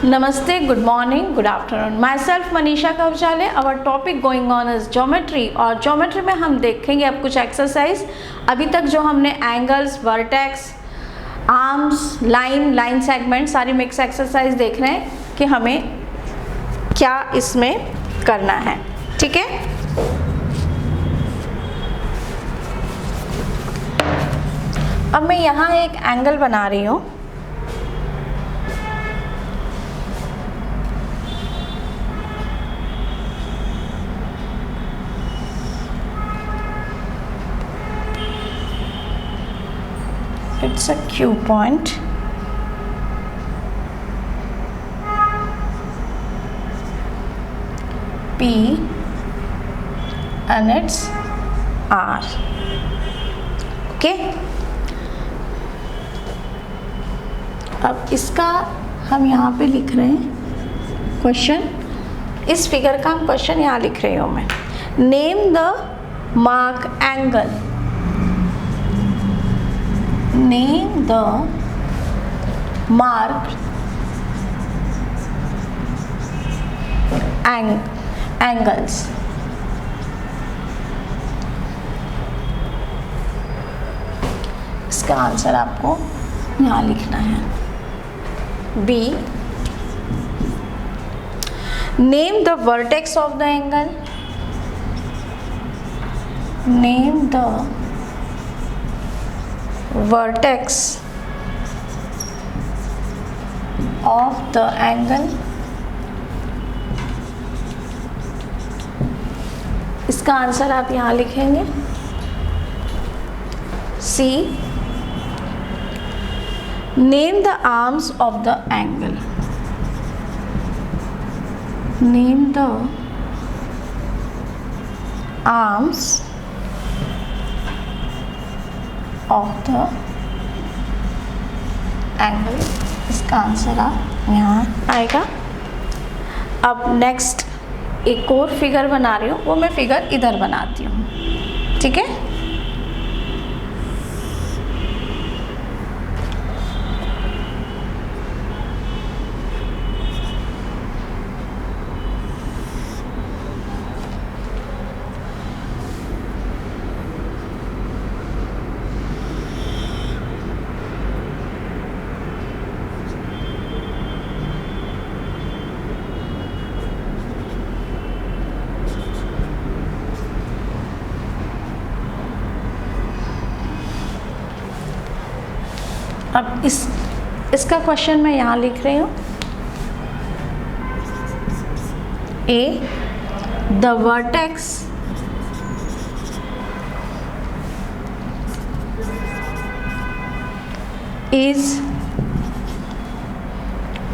Namaste, good morning, good afternoon. Myself Manisha Kavchale. Our topic going on is geometry और geometry में हम देखेंगे अब कुछ एक्सरसाइज. अभी तक जो हमने angles, vertex, arms, line segment सारी मिक्स एक्सरसाइज देख रहे हैं कि हमें क्या इसमें करना है. ठीक है. अब मैं यहाँ एक एंगल बना रही हूँ. It's a Q point. P and it's R. Okay. अब इसका हम यहाँ पे लिख रहे हैं क्वेश्चन. इस फिगर का हम क्वेश्चन यहाँ लिख रही हूँ मैं. Name the mark angle. Name the marked angles. इसका आंसर आपको यहाँ लिखना है. B. Name the vertex of the angle. Name the vertex of the angle. इसका आंसर आप यहाँ लिखेंगे. C. Name the arms of the angle. Name the arms of the angle. इसका आंसर आप यहाँ आएगा. अब नेक्स्ट एक और फिगर बना रही हूँ, वो मैं फिगर इधर बनाती हूँ. ठीक है. अब इसका क्वेश्चन मैं यहाँ लिख रही हूँ. A. The vertex is.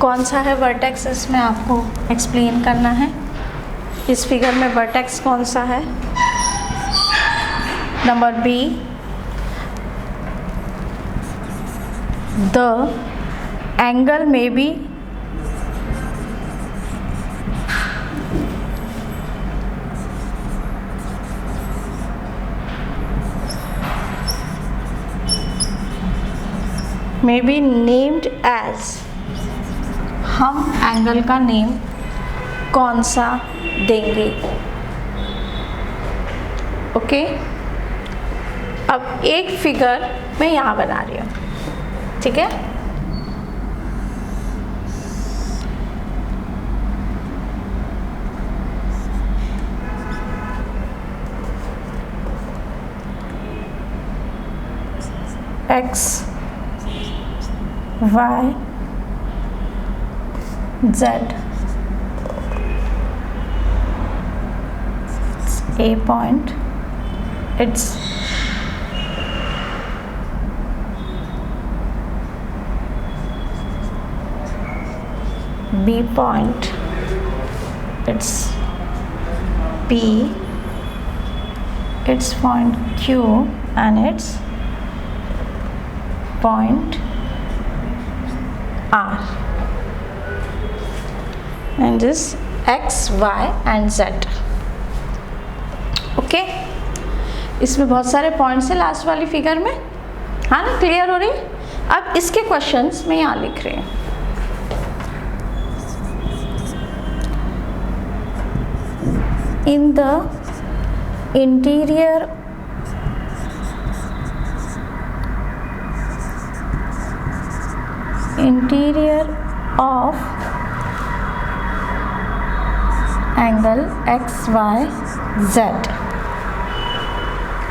कौन सा है वर्टेक्स, इसमें आपको एक्सप्लेन करना है. इस फिगर में वर्टेक्स कौन सा है. Number B. The angle may be named as. हम एंगल का नेम कौन सा देंगे. ओके. अब एक फिगर मैं यहाँ बना रही हूँ. ठीक है. X, Y, Z. It's A point. It's B point. It's P. It's point Q and it's point R. And this X, Y and Z. Okay. इसमें बहुत सारे पॉइंट्स हैं लास्ट वाली फिगर में. हाँ ना, क्लियर हो रही है. अब इसके क्वेश्चंस मैं यहाँ लिख रही हूँ. in the interior of angle XYZ।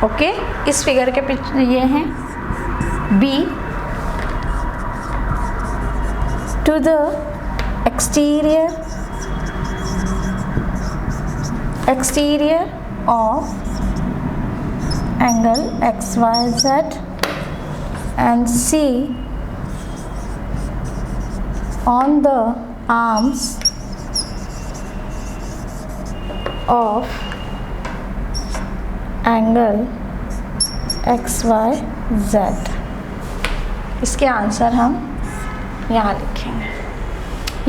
Okay, इस फिगर के पीछे ये हैं B to the exterior of angle XYZ and C on the arms of angle XYZ। इसके आंसर हम यहाँ लिखेंगे।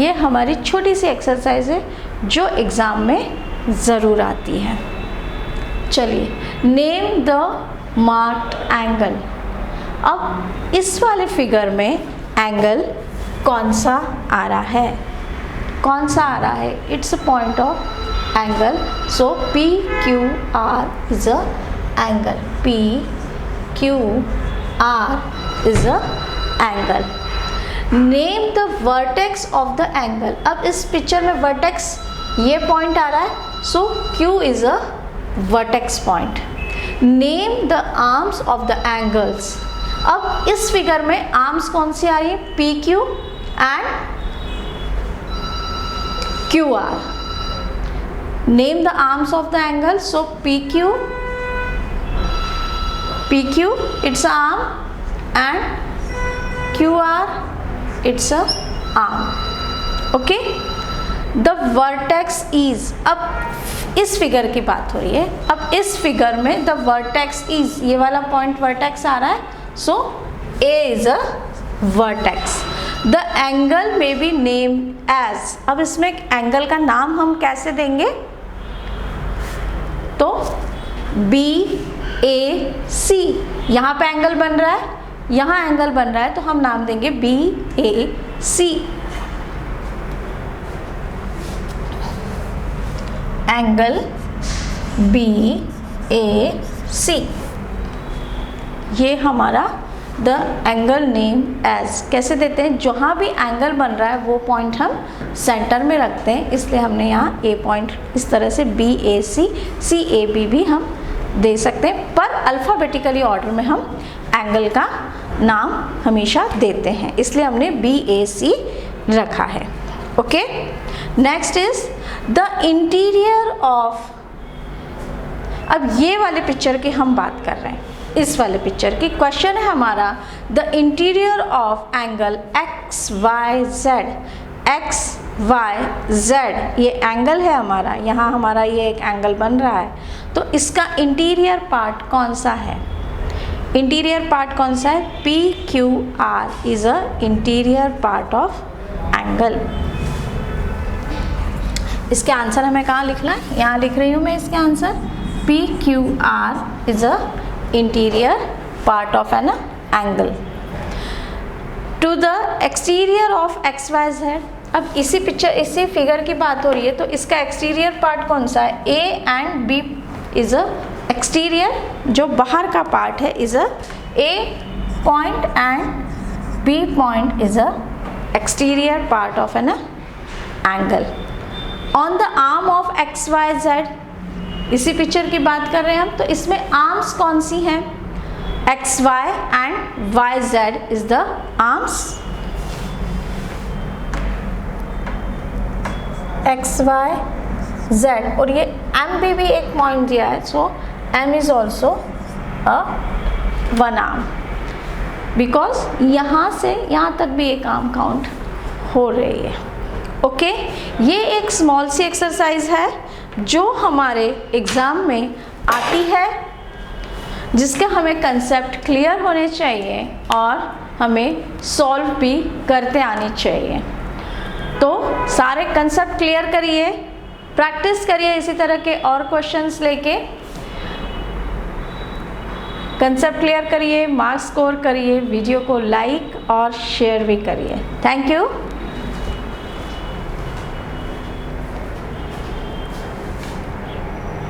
ये हमारी छोटी सी एक्सरसाइज है जो एग्ज़ाम में ज़रूर आती है। चलिए, नेम द मार्क्ड एंगल। अब इस वाले फिगर में एंगल कौन सा आ रहा है? कौन सा आ रहा है? It's a point of angle, so P Q R is a angle. P Q R is a angle. Name the vertex of the angle. अब इस पिक्चर में वर्टेक्स ये पॉइंट आ रहा है, सो Q is a vertex point. Name the arms of the angles. अब इस figure में arms कौन सी आ रही है? P Q and Q R. Name the arms of the angle, so P Q it's arm and Q R it's a arm. Okay, the vertex is. अब इस figure की बात हो रही है। अब इस फिगर में द वर्टेक्स इज, ये वाला पॉइंट वर्टेक्स आ रहा है, so A is a vertex. The angle may be name as. अब इसमें एंगल का नाम हम कैसे देंगे? तो BAC। यहाँ पे एंगल बन रहा है, यहाँ एंगल बन रहा है, तो हम नाम देंगे BAC। एंगल BAC, ये हमारा द एंगल नेम एज कैसे देते हैं? जहाँ भी एंगल बन रहा है वो पॉइंट हम सेंटर में रखते हैं, इसलिए हमने यहाँ ए पॉइंट इस तरह से BAC, CAB भी हम दे सकते हैं, पर अल्फ़ाबेटिकली ऑर्डर में हम एंगल का नाम हमेशा देते हैं, इसलिए हमने BAC रखा है। Okay, next is the interior of. अब ये वाले पिक्चर की हम बात कर रहे हैं, इस वाले पिक्चर की। क्वेश्चन है हमारा the interior of angle XYZ। XYZ ये एंगल है हमारा, यहाँ हमारा ये एक एंगल बन रहा है, तो इसका इंटीरियर पार्ट कौन सा है? इंटीरियर पार्ट कौन सा है? PQR is a interior part of angle. इसके आंसर हमें कहाँ लिखना है? यहाँ लिख रही हूँ मैं इसके आंसर। PQR is a interior part of an angle. To the exterior of XYZ। अब इसी फिगर की बात हो रही है, तो इसका एक्सटीरियर पार्ट कौन सा है? A and B is a exterior, जो बाहर का पार्ट है is a A point and B point is a exterior part of an angle. On the arm of XYZ, इसी पिक्चर की बात कर रहे हैं हम, तो इसमें आर्म्स कौन सी हैं? XY and YZ is the arms. XYZ, और ये MB भी एक पॉइंट दिया है, सो M is also a one arm, because यहाँ से यहाँ तक भी एक आर्म काउंट हो रही है। ओके, ये एक स्मॉल सी एक्सरसाइज है जो हमारे एग्ज़ाम में आती है, जिसके हमें कंसेप्ट क्लियर होने चाहिए और हमें सॉल्व भी करते आने चाहिए। तो सारे कंसेप्ट क्लियर करिए, प्रैक्टिस करिए इसी तरह के और क्वेश्चंस लेके, कंसेप्ट क्लियर करिए, मार्क्स स्कोर करिए, वीडियो को लाइक और शेयर भी करिए। Thank you.